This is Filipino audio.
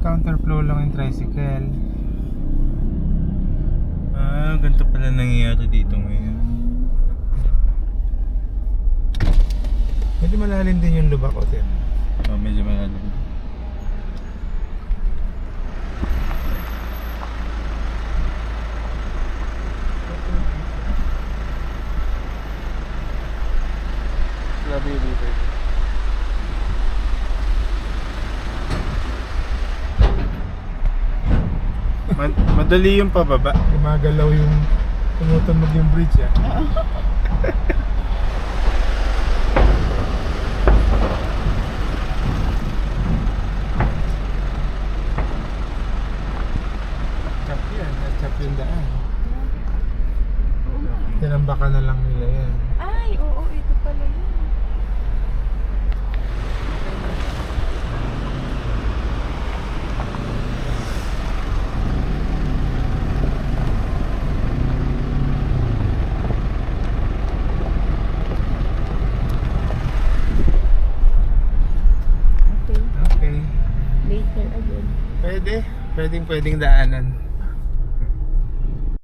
counterflow lang yung tricycle. Ganito pala nangyayari dito ngayon. Medyo malalim din yung lubak, Ote. Medyo malalim. Grabe yung river. Madali yung pababa. Gumagalaw yung tumutunog yung bridge, ah. Chap yan, chap yung daan. Tinambakan na lang nila yan. Ay, oo, ito pala yun. Okay, Okay. later again. Pwedeng daanan.